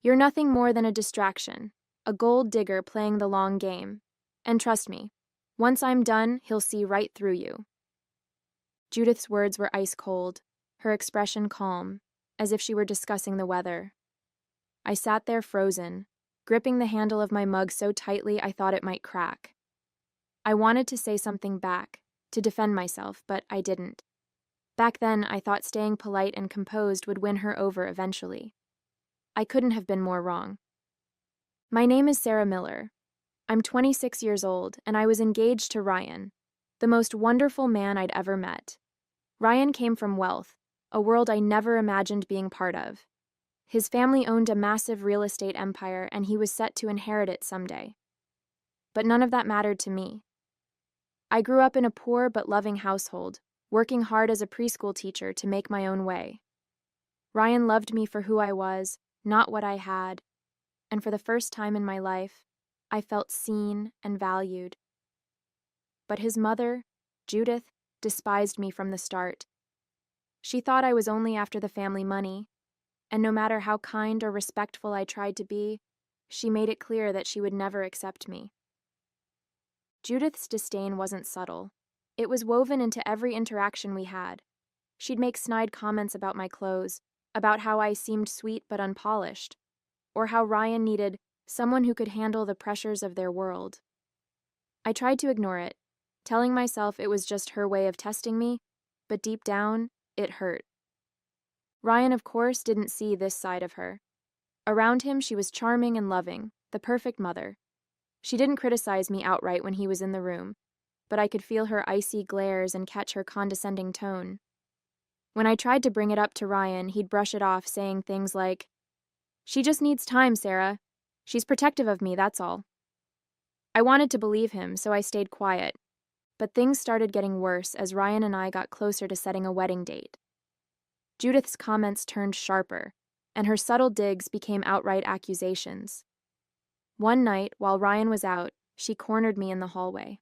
You're nothing more than a distraction, a gold digger playing the long game. And trust me, once I'm done, he'll see right through you." Judith's words were ice cold, her expression calm, as if she were discussing the weather. I sat there frozen, gripping the handle of my mug so tightly I thought it might crack. I wanted to say something back, to defend myself, but I didn't. Back then, I thought staying polite and composed would win her over eventually. I couldn't have been more wrong. "My name is Sarah Miller. I'm 26 years old, and I was engaged to Ryan, the most wonderful man I'd ever met. Ryan came from wealth, a world I never imagined being part of. His family owned a massive real estate empire, and he was set to inherit it someday. But none of that mattered to me. I grew up in a poor but loving household, working hard as a preschool teacher to make my own way. Ryan loved me for who I was, not what I had, and for the first time in my life, I felt seen and valued. But his mother, Judith, despised me from the start. She thought I was only after the family money, and no matter how kind or respectful I tried to be, she made it clear that she would never accept me. Judith's disdain wasn't subtle. It was woven into every interaction we had. She'd make snide comments about my clothes, about how I seemed sweet but unpolished, or how Ryan needed someone who could handle the pressures of their world. I tried to ignore it, telling myself it was just her way of testing me, but deep down, it hurt. Ryan, of course, didn't see this side of her. Around him, she was charming and loving, the perfect mother. She didn't criticize me outright when he was in the room, but I could feel her icy glares and catch her condescending tone. When I tried to bring it up to Ryan, he'd brush it off, saying things like, "She just needs time, Sarah. She's protective of me, that's all." I wanted to believe him, so I stayed quiet. But things started getting worse as Ryan and I got closer to setting a wedding date. Judith's comments turned sharper, and her subtle digs became outright accusations. One night, while Ryan was out, she cornered me in the hallway.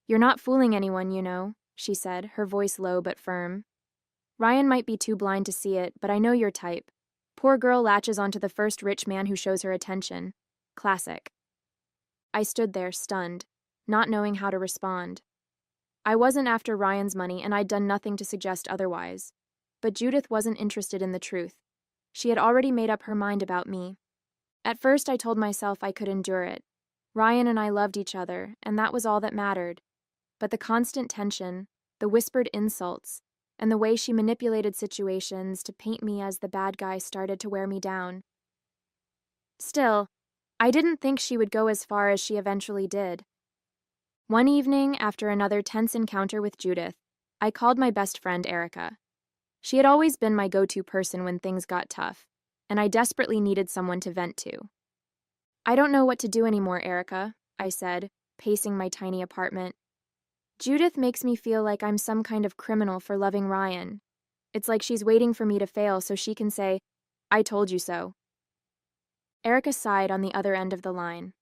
"You're not fooling anyone, you know," she said, her voice low but firm. "Ryan might be too blind to see it, but I know your type. Poor girl latches onto the first rich man who shows her attention. Classic." I stood there, stunned, not knowing how to respond. I wasn't after Ryan's money, and I'd done nothing to suggest otherwise. But Judith wasn't interested in the truth. She had already made up her mind about me. At first, I told myself I could endure it. Ryan and I loved each other, and that was all that mattered. But the constant tension, the whispered insults, and the way she manipulated situations to paint me as the bad guy started to wear me down. Still, I didn't think she would go as far as she eventually did. One evening, after another tense encounter with Judith, I called my best friend Erica. She had always been my go-to person when things got tough, and I desperately needed someone to vent to. "I don't know what to do anymore, Erica," I said, pacing my tiny apartment. "Judith makes me feel like I'm some kind of criminal for loving Ryan. It's like she's waiting for me to fail so she can say, 'I told you so.'" Erica sighed on the other end of the line.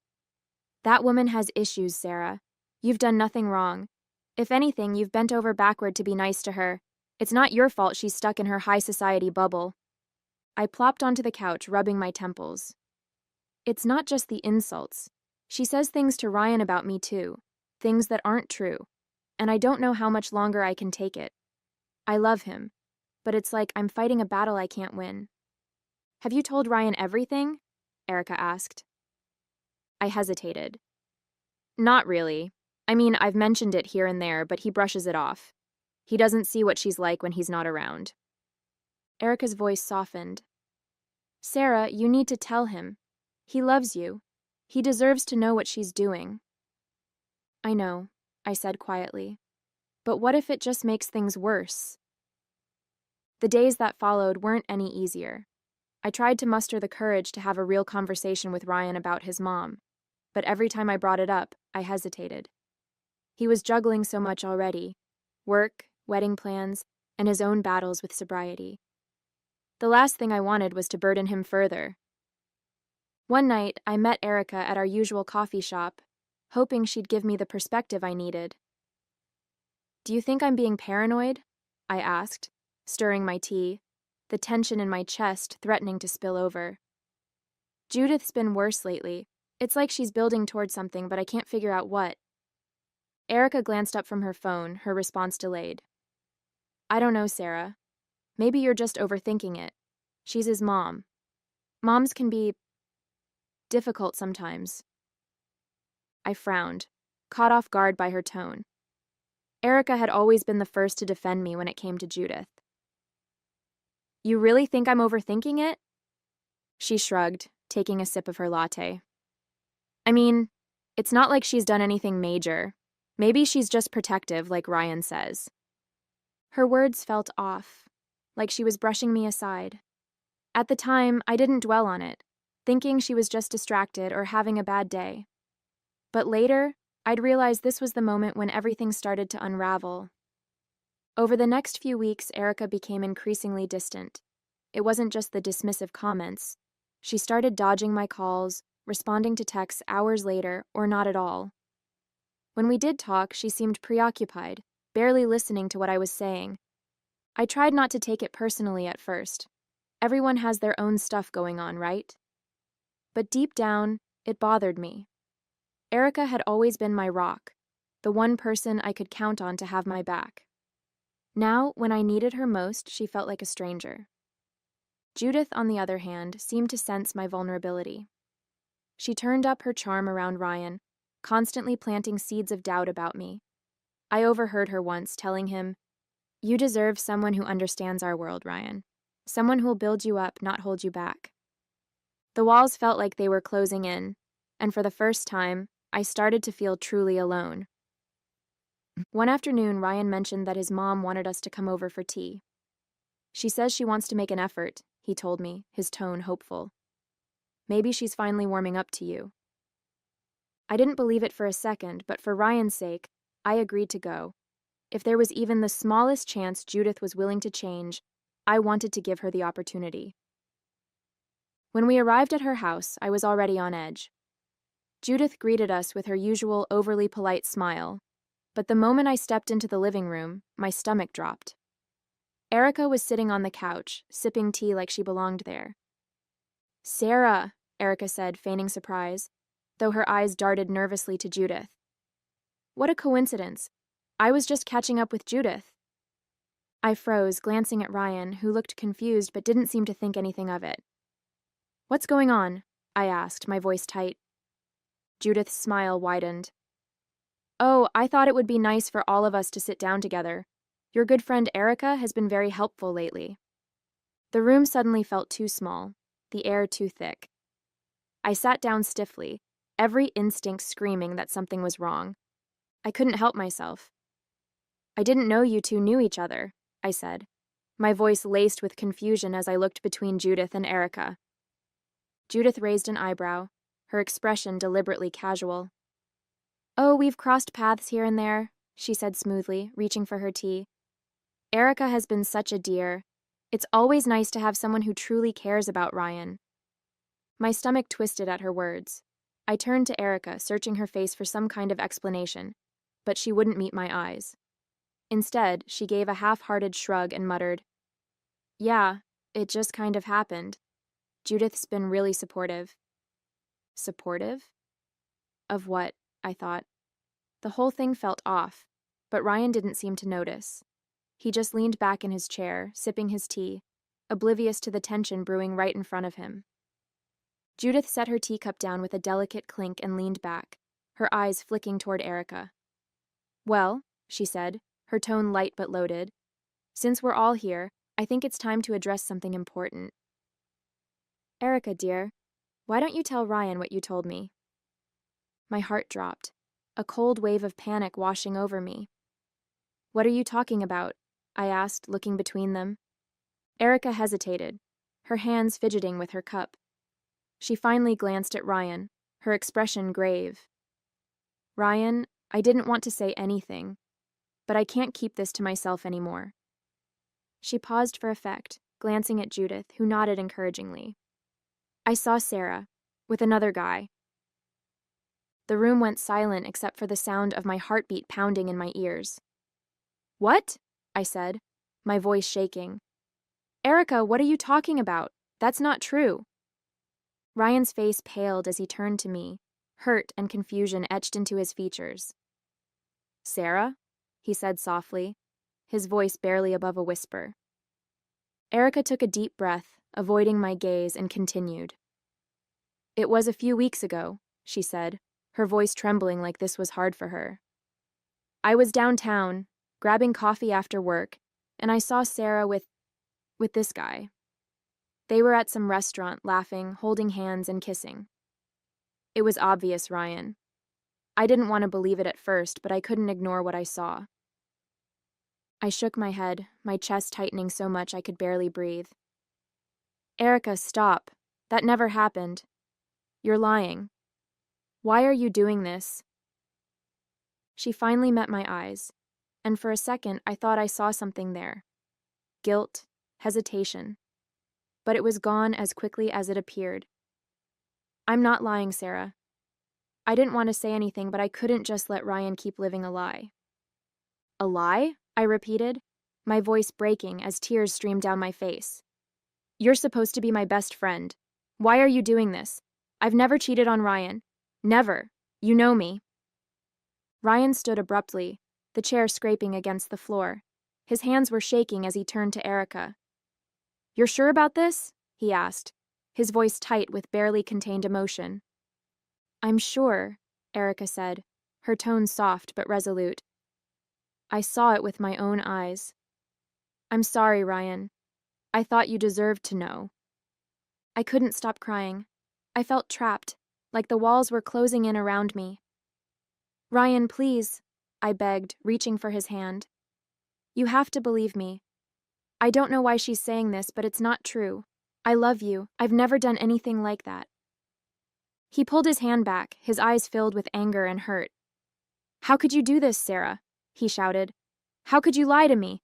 "That woman has issues, Sarah. You've done nothing wrong. If anything, you've bent over backward to be nice to her. It's not your fault she's stuck in her high society bubble." I plopped onto the couch, rubbing my temples. "It's not just the insults. She says things to Ryan about me too, things that aren't true, and I don't know how much longer I can take it. I love him, but it's like I'm fighting a battle I can't win." "Have you told Ryan everything?" Erica asked. I hesitated. "Not really. I mean, I've mentioned it here and there, but he brushes it off. He doesn't see what she's like when he's not around." Erica's voice softened. "Sarah, you need to tell him. He loves you. He deserves to know what she's doing." "I know," I said quietly. "But what if it just makes things worse?" The days that followed weren't any easier. I tried to muster the courage to have a real conversation with Ryan about his mom, but every time I brought it up, I hesitated. He was juggling so much already: work, wedding plans, and his own battles with sobriety. The last thing I wanted was to burden him further. One night, I met Erica at our usual coffee shop, hoping she'd give me the perspective I needed. "Do you think I'm being paranoid?" I asked, stirring my tea, the tension in my chest threatening to spill over. Judith's been worse lately. It's like she's building towards something, but I can't figure out what. Erica glanced up from her phone, her response delayed. I don't know, Sarah. Maybe you're just overthinking it. She's his mom. Moms can be difficult sometimes. I frowned, caught off guard by her tone. Erica had always been the first to defend me when it came to Judith. You really think I'm overthinking it? She shrugged, taking a sip of her latte. I mean, it's not like she's done anything major. Maybe she's just protective, like Ryan says. Her words felt off, like she was brushing me aside. At the time, I didn't dwell on it, thinking she was just distracted or having a bad day. But later, I'd realized this was the moment when everything started to unravel. Over the next few weeks, Erica became increasingly distant. It wasn't just the dismissive comments. She started dodging my calls, responding to texts hours later, or not at all. When we did talk, she seemed preoccupied, barely listening to what I was saying. I tried not to take it personally at first. Everyone has their own stuff going on, right? But deep down, it bothered me. Erica had always been my rock, the one person I could count on to have my back. Now, when I needed her most, she felt like a stranger. Judith, on the other hand, seemed to sense my vulnerability. She turned up her charm around Ryan, constantly planting seeds of doubt about me. I overheard her once telling him, "You deserve someone who understands our world, Ryan. Someone who'll build you up, not hold you back." The walls felt like they were closing in, and for the first time, I started to feel truly alone. One afternoon, Ryan mentioned that his mom wanted us to come over for tea. She says she wants to make an effort, he told me, his tone hopeful. Maybe she's finally warming up to you. I didn't believe it for a second, but for Ryan's sake, I agreed to go. If there was even the smallest chance Judith was willing to change, I wanted to give her the opportunity. When we arrived at her house, I was already on edge. Judith greeted us with her usual overly polite smile, but the moment I stepped into the living room, my stomach dropped. Erica was sitting on the couch, sipping tea like she belonged there. "Sarah," Erica said, feigning surprise, though her eyes darted nervously to Judith. What a coincidence. I was just catching up with Judith. I froze, glancing at Ryan, who looked confused but didn't seem to think anything of it. "What's going on?" I asked, my voice tight. Judith's smile widened. "Oh, I thought it would be nice for all of us to sit down together. Your good friend Erica has been very helpful lately." The room suddenly felt too small, the air too thick. I sat down stiffly, every instinct screaming that something was wrong. I couldn't help myself. "I didn't know you two knew each other," I said, my voice laced with confusion as I looked between Judith and Erica. Judith raised an eyebrow, her expression deliberately casual. "Oh, we've crossed paths here and there," she said smoothly, reaching for her tea. "Erica has been such a dear. It's always nice to have someone who truly cares about Ryan." My stomach twisted at her words. I turned to Erica, searching her face for some kind of explanation, but she wouldn't meet my eyes. Instead, she gave a half-hearted shrug and muttered, "Yeah, it just kind of happened. Judith's been really supportive." Supportive? Of what? I thought. The whole thing felt off, but Ryan didn't seem to notice. He just leaned back in his chair, sipping his tea, oblivious to the tension brewing right in front of him. Judith set her teacup down with a delicate clink and leaned back, her eyes flicking toward Erica. "Well," she said, her tone light but loaded, "since we're all here, I think it's time to address something important. Erica, dear, why don't you tell Ryan what you told me?" My heart dropped, a cold wave of panic washing over me. "What are you talking about?" I asked, looking between them. Erica hesitated, her hands fidgeting with her cup. She finally glanced at Ryan, her expression grave. "Ryan, I didn't want to say anything, but I can't keep this to myself anymore." She paused for effect, glancing at Judith, who nodded encouragingly. I saw Sarah, with another guy. The room went silent except for the sound of my heartbeat pounding in my ears. "What?" I said, my voice shaking. "Erica, what are you talking about? That's not true." Ryan's face paled as he turned to me, hurt and confusion etched into his features. "Sarah?" he said softly, his voice barely above a whisper. Erica took a deep breath, avoiding my gaze, and continued. "It was a few weeks ago," she said, her voice trembling like this was hard for her. "I was downtown, grabbing coffee after work, and I saw Sarah with this guy. They were at some restaurant, laughing, holding hands, and kissing. It was obvious, Ryan. I didn't want to believe it at first, but I couldn't ignore what I saw." I shook my head, my chest tightening so much I could barely breathe. "Erica, stop. That never happened. You're lying. Why are you doing this?" She finally met my eyes, and for a second I thought I saw something there. Guilt, hesitation. But it was gone as quickly as it appeared. "I'm not lying, Sarah. I didn't want to say anything, but I couldn't just let Ryan keep living a lie." "A lie?" I repeated, my voice breaking as tears streamed down my face. "You're supposed to be my best friend. Why are you doing this? I've never cheated on Ryan. Never. You know me." Ryan stood abruptly, the chair scraping against the floor. His hands were shaking as he turned to Erica. "You're sure about this?" he asked, his voice tight with barely contained emotion. "I'm sure," Erica said, her tone soft but resolute. "I saw it with my own eyes. I'm sorry, Ryan. I thought you deserved to know." I couldn't stop crying. I felt trapped, like the walls were closing in around me. "Ryan, please," I begged, reaching for his hand. "You have to believe me. I don't know why she's saying this, but it's not true. I love you. I've never done anything like that." He pulled his hand back, his eyes filled with anger and hurt. "How could you do this, Sarah?" he shouted. "How could you lie to me?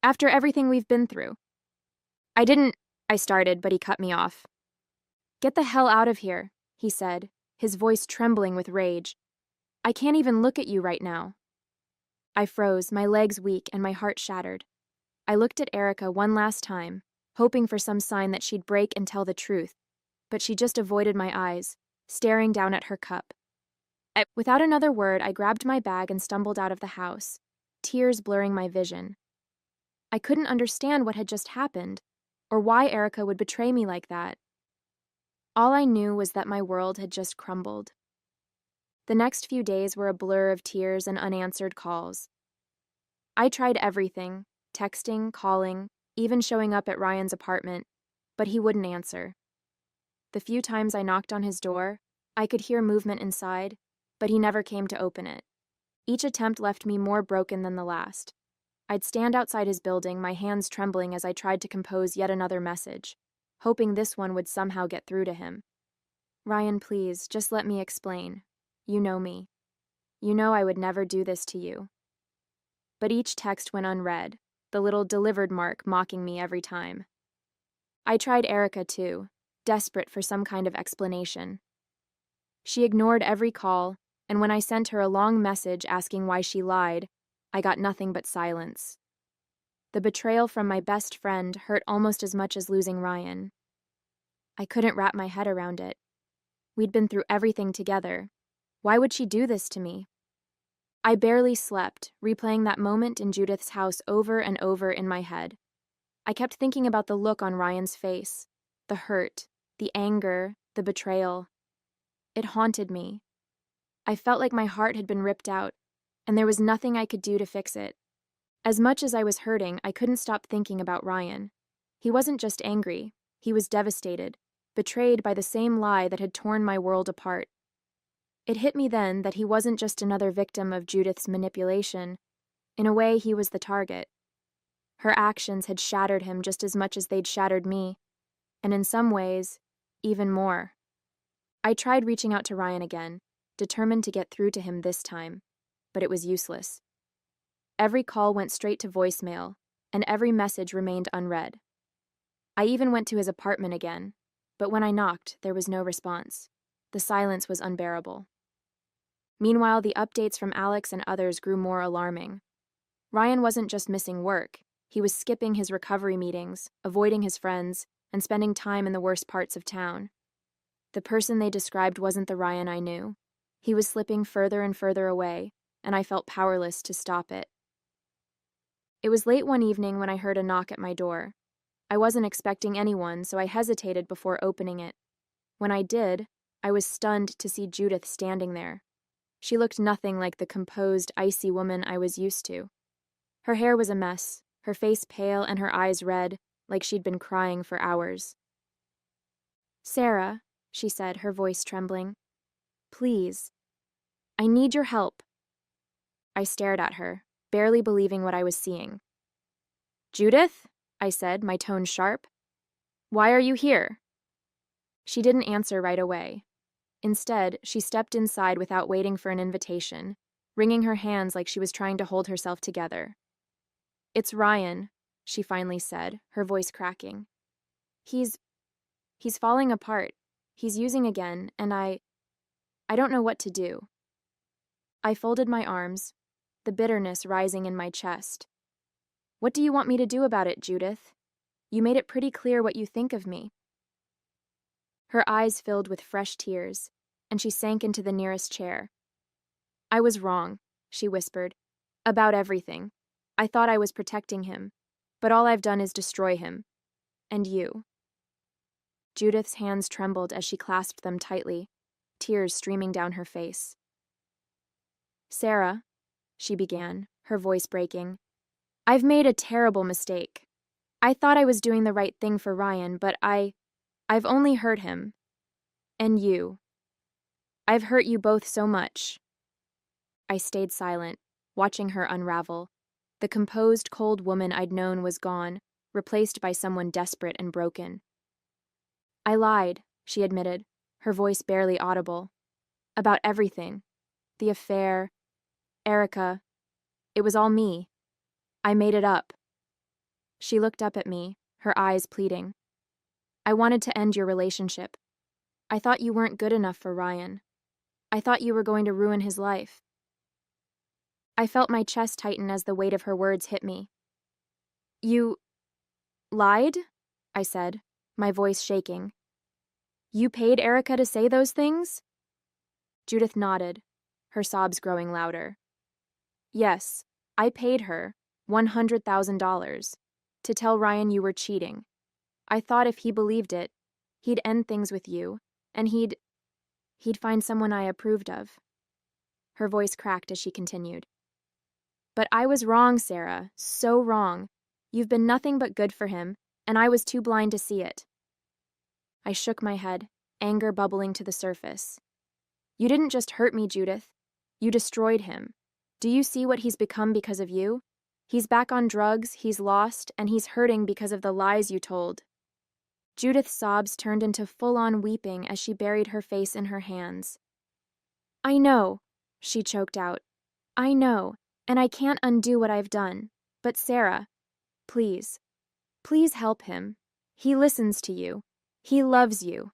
After everything we've been through?" "I didn't," I started, but he cut me off. "Get the hell out of here," he said, his voice trembling with rage. "I can't even look at you right now." I froze, my legs weak and my heart shattered. I looked at Erica one last time, hoping for some sign that she'd break and tell the truth, but she just avoided my eyes, staring down at her cup. Without another word, I grabbed my bag and stumbled out of the house, tears blurring my vision. I couldn't understand what had just happened, or why Erica would betray me like that. All I knew was that my world had just crumbled. The next few days were a blur of tears and unanswered calls. I tried everything, texting, calling, even showing up at Ryan's apartment, but he wouldn't answer. The few times I knocked on his door, I could hear movement inside, but he never came to open it. Each attempt left me more broken than the last. I'd stand outside his building, my hands trembling as I tried to compose yet another message, hoping this one would somehow get through to him. "Ryan, please, just let me explain. You know me. You know I would never do this to you." But each text went unread, the little delivered mark mocking me every time. I tried Erica too, desperate for some kind of explanation. She ignored every call, and when I sent her a long message asking why she lied, I got nothing but silence. The betrayal from my best friend hurt almost as much as losing Ryan. I couldn't wrap my head around it. We'd been through everything together. Why would she do this to me? I barely slept, replaying that moment in Judith's house over and over in my head. I kept thinking about the look on Ryan's face, the hurt, the anger, the betrayal. It haunted me. I felt like my heart had been ripped out, and there was nothing I could do to fix it. As much as I was hurting, I couldn't stop thinking about Ryan. He wasn't just angry, he was devastated, betrayed by the same lie that had torn my world apart. It hit me then that he wasn't just another victim of Judith's manipulation. In a way, he was the target. Her actions had shattered him just as much as they'd shattered me, and in some ways, even more. I tried reaching out to Ryan again, determined to get through to him this time, but it was useless. Every call went straight to voicemail, and every message remained unread. I even went to his apartment again, but when I knocked, there was no response. The silence was unbearable. Meanwhile, the updates from Alex and others grew more alarming. Ryan wasn't just missing work, he was skipping his recovery meetings, avoiding his friends, and spending time in the worst parts of town. The person they described wasn't the Ryan I knew. He was slipping further and further away, and I felt powerless to stop it. It was late one evening when I heard a knock at my door. I wasn't expecting anyone, so I hesitated before opening it. When I did, I was stunned to see Judith standing there. She looked nothing like the composed, icy woman I was used to. Her hair was a mess, her face pale and her eyes red, like she'd been crying for hours. "Sarah," she said, her voice trembling. "Please. I need your help." I stared at her, barely believing what I was seeing. "Judith?" I said, my tone sharp. "Why are you here?" She didn't answer right away. Instead, she stepped inside without waiting for an invitation, wringing her hands like she was trying to hold herself together. "It's Ryan," she finally said, her voice cracking. He's falling apart. He's using again, and I don't know what to do." I folded my arms, the bitterness rising in my chest. "What do you want me to do about it, Judith? You made it pretty clear what you think of me." Her eyes filled with fresh tears, and she sank into the nearest chair. "I was wrong," she whispered, "about everything. I thought I was protecting him, but all I've done is destroy him. And you." Judith's hands trembled as she clasped them tightly, tears streaming down her face. "Sarah," she began, her voice breaking, "I've made a terrible mistake. I thought I was doing the right thing for Ryan, but I've only hurt him. And you. I've hurt you both so much." I stayed silent, watching her unravel. The composed, cold woman I'd known was gone, replaced by someone desperate and broken. "I lied," she admitted, her voice barely audible. "About everything. The affair, Erica. It was all me. I made it up." She looked up at me, her eyes pleading. "I wanted to end your relationship. I thought you weren't good enough for Ryan. I thought you were going to ruin his life." I felt my chest tighten as the weight of her words hit me. "You lied?" I said, my voice shaking. "You paid Erica to say those things?" Judith nodded, her sobs growing louder. "Yes, I paid her $100,000 to tell Ryan you were cheating. I thought if he believed it, he'd end things with you, and he'd find someone I approved of." Her voice cracked as she continued. "But I was wrong, Sarah, so wrong. You've been nothing but good for him, and I was too blind to see it." I shook my head, anger bubbling to the surface. "You didn't just hurt me, Judith. You destroyed him. Do you see what he's become because of you? He's back on drugs, he's lost, and he's hurting because of the lies you told." Judith's sobs turned into full-on weeping as she buried her face in her hands. "I know," she choked out. "I know, and I can't undo what I've done. But Sarah, please, please help him. He listens to you. He loves you.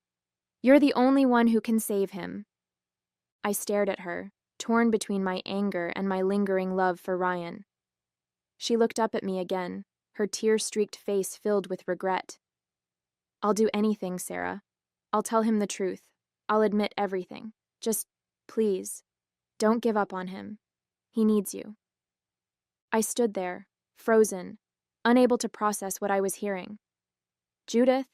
You're the only one who can save him." I stared at her, torn between my anger and my lingering love for Ryan. She looked up at me again, her tear-streaked face filled with regret. "I'll do anything, Sarah. I'll tell him the truth. I'll admit everything. Just, please, don't give up on him. He needs you." I stood there, frozen, unable to process what I was hearing. Judith,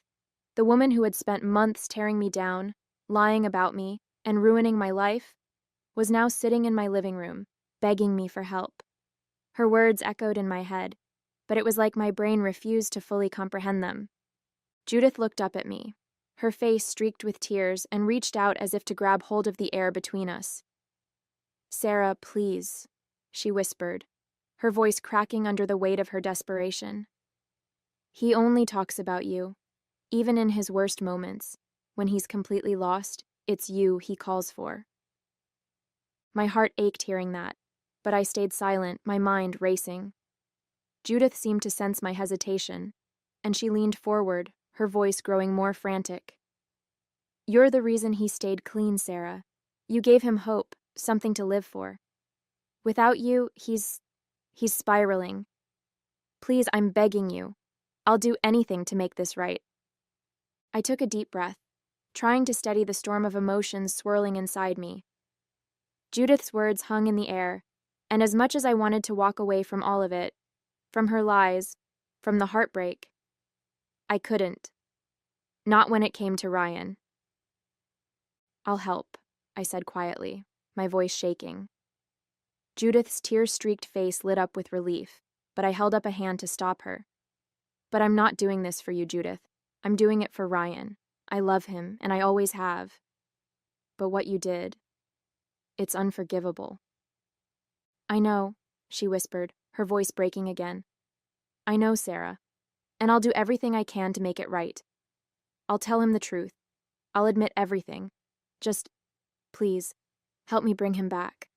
the woman who had spent months tearing me down, lying about me, and ruining my life, was now sitting in my living room, begging me for help. Her words echoed in my head, but it was like my brain refused to fully comprehend them. Judith looked up at me, her face streaked with tears, and reached out as if to grab hold of the air between us. "Sarah, please," she whispered, her voice cracking under the weight of her desperation. "He only talks about you. Even in his worst moments, when he's completely lost, it's you he calls for." My heart ached hearing that, but I stayed silent, my mind racing. Judith seemed to sense my hesitation, and she leaned forward, her voice growing more frantic. "You're the reason he stayed clean, Sarah. You gave him hope, something to live for. Without you, he's spiraling. Please, I'm begging you. I'll do anything to make this right." I took a deep breath, trying to steady the storm of emotions swirling inside me. Judith's words hung in the air, and as much as I wanted to walk away from all of it, from her lies, from the heartbreak, I couldn't. Not when it came to Ryan. "I'll help," I said quietly, my voice shaking. Judith's tear-streaked face lit up with relief, but I held up a hand to stop her. "But I'm not doing this for you, Judith. I'm doing it for Ryan. I love him, and I always have. But what you did, it's unforgivable." "I know," she whispered, her voice breaking again. "I know, Sarah, and I'll do everything I can to make it right. I'll tell him the truth. I'll admit everything. Just, please, help me bring him back."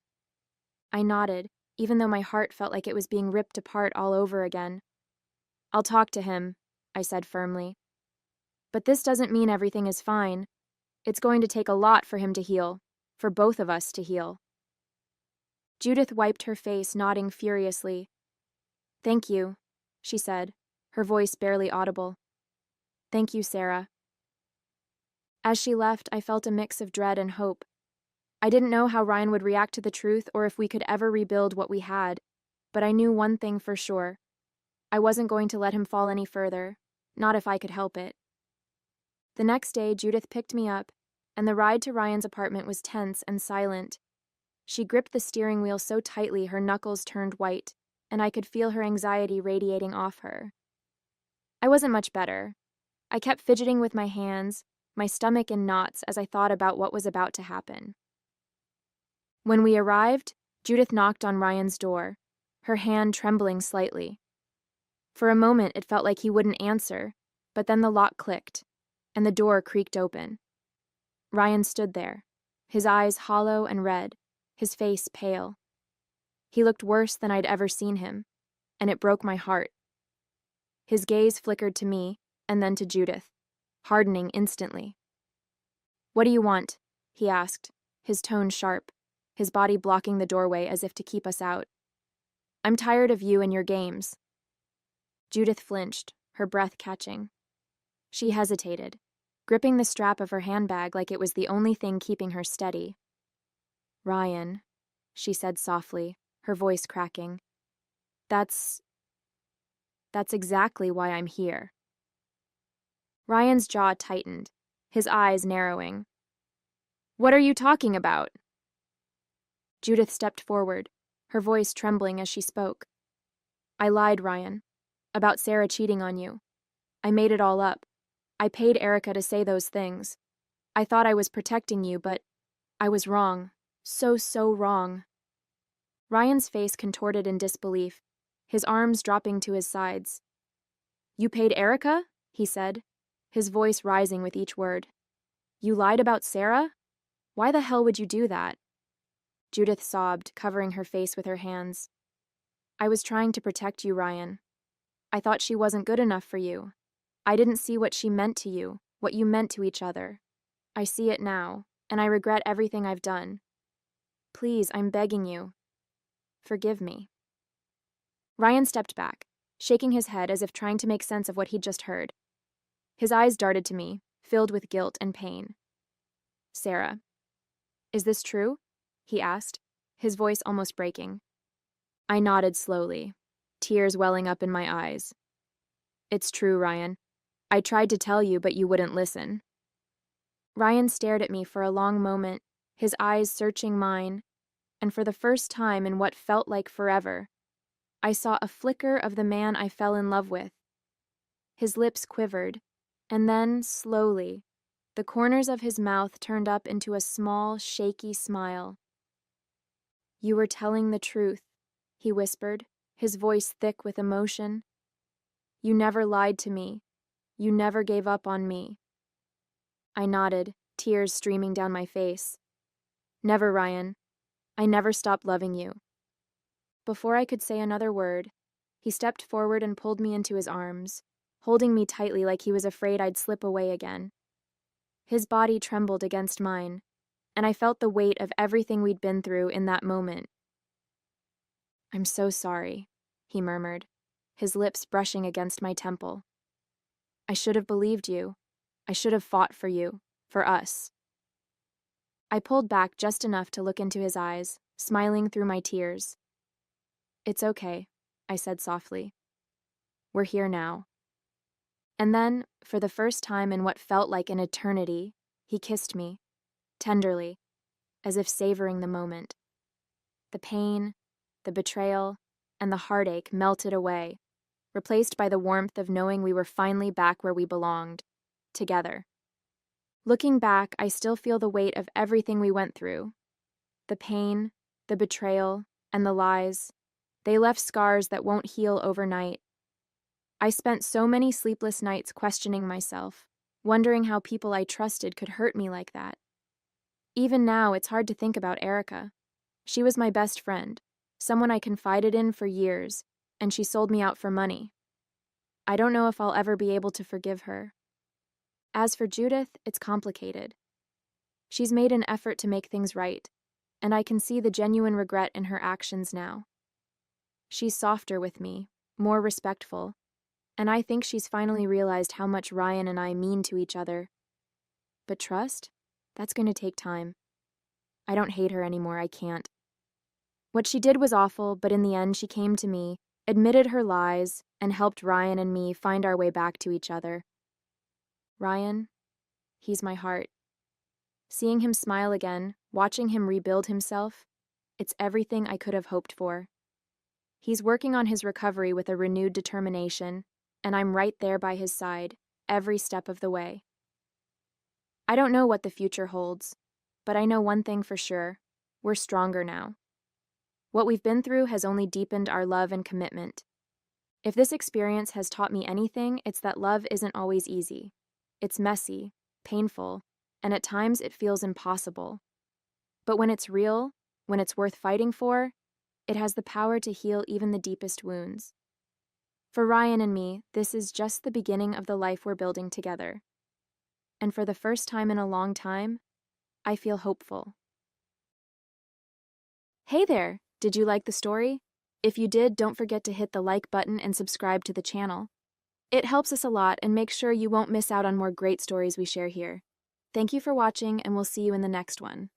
I nodded, even though my heart felt like it was being ripped apart all over again. "I'll talk to him," I said firmly. "But this doesn't mean everything is fine. It's going to take a lot for him to heal, for both of us to heal." Judith wiped her face, nodding furiously. "Thank you," she said, her voice barely audible. "Thank you, Sarah." As she left, I felt a mix of dread and hope. I didn't know how Ryan would react to the truth or if we could ever rebuild what we had, but I knew one thing for sure. I wasn't going to let him fall any further, not if I could help it. The next day, Judith picked me up, and the ride to Ryan's apartment was tense and silent. She gripped the steering wheel so tightly her knuckles turned white, and I could feel her anxiety radiating off her. I wasn't much better. I kept fidgeting with my hands, my stomach in knots as I thought about what was about to happen. When we arrived, Judith knocked on Ryan's door, her hand trembling slightly. For a moment, it felt like he wouldn't answer, but then the lock clicked, and the door creaked open. Ryan stood there, his eyes hollow and red, his face pale. He looked worse than I'd ever seen him, and it broke my heart. His gaze flickered to me, and then to Judith, hardening instantly. "What do you want?" he asked, his tone sharp, his body blocking the doorway as if to keep us out. "I'm tired of you and your games." Judith flinched, her breath catching. She hesitated, gripping the strap of her handbag like it was the only thing keeping her steady. "Ryan," she said softly, her voice cracking. That's exactly why I'm here." Ryan's jaw tightened, his eyes narrowing. "What are you talking about?" Judith stepped forward, her voice trembling as she spoke. "I lied, Ryan, about Sarah cheating on you. I made it all up. I paid Erica to say those things. I thought I was protecting you, but I was wrong. So wrong." Ryan's face contorted in disbelief, his arms dropping to his sides. "You paid Erica?" he said, his voice rising with each word. "You lied about Sarah? Why the hell would you do that?" Judith sobbed, covering her face with her hands. "I was trying to protect you, Ryan. I thought she wasn't good enough for you. I didn't see what she meant to you, what you meant to each other. I see it now, and I regret everything I've done. Please, I'm begging you. Forgive me." Ryan stepped back, shaking his head as if trying to make sense of what he'd just heard. His eyes darted to me, filled with guilt and pain. "Sarah, is this true?" he asked, his voice almost breaking. I nodded slowly, tears welling up in my eyes. "It's true, Ryan. I tried to tell you, but you wouldn't listen." Ryan stared at me for a long moment, his eyes searching mine, and for the first time in what felt like forever, I saw a flicker of the man I fell in love with. His lips quivered, and then, slowly, the corners of his mouth turned up into a small, shaky smile. "You were telling the truth," he whispered, his voice thick with emotion. "You never lied to me. You never gave up on me." I nodded, tears streaming down my face. "Never, Ryan. I never stopped loving you." Before I could say another word, he stepped forward and pulled me into his arms, holding me tightly like he was afraid I'd slip away again. His body trembled against mine, and I felt the weight of everything we'd been through in that moment. "I'm so sorry," he murmured, his lips brushing against my temple. "I should have believed you. I should have fought for you, For us. I pulled back just enough to look into his eyes, smiling through my tears. It's okay, I said softly. We're here now. And then, for the first time in what felt like an eternity, he kissed me, tenderly, as if savoring the moment. The pain, the betrayal, and the heartache melted away, replaced by the warmth of knowing we were finally back where we belonged, together. Looking back, I still feel the weight of everything we went through. The pain, the betrayal, and the lies. They left scars that won't heal overnight. I spent so many sleepless nights questioning myself, wondering how people I trusted could hurt me like that. Even now, it's hard to think about Erica. She was my best friend, someone I confided in for years, and she sold me out for money. I don't know if I'll ever be able to forgive her. As for Judith, it's complicated. She's made an effort to make things right, and I can see the genuine regret in her actions now. She's softer with me, more respectful, and I think she's finally realized how much Ryan and I mean to each other. But trust? That's going to take time. I don't hate her anymore, I can't. What she did was awful, but in the end she came to me, admitted her lies, and helped Ryan and me find our way back to each other. Ryan, he's my heart. Seeing him smile again, watching him rebuild himself, it's everything I could have hoped for. He's working on his recovery with a renewed determination, and I'm right there by his side, every step of the way. I don't know what the future holds, but I know one thing for sure: we're stronger now. What we've been through has only deepened our love and commitment. If this experience has taught me anything, it's that love isn't always easy. It's messy, painful, and at times it feels impossible. But when it's real, when it's worth fighting for, it has the power to heal even the deepest wounds. For Ryan and me, this is just the beginning of the life we're building together. And for the first time in a long time, I feel hopeful. Hey there! Did you like the story? If you did, don't forget to hit the like button and subscribe to the channel. It helps us a lot and makes sure you won't miss out on more great stories we share here. Thank you for watching, and we'll see you in the next one.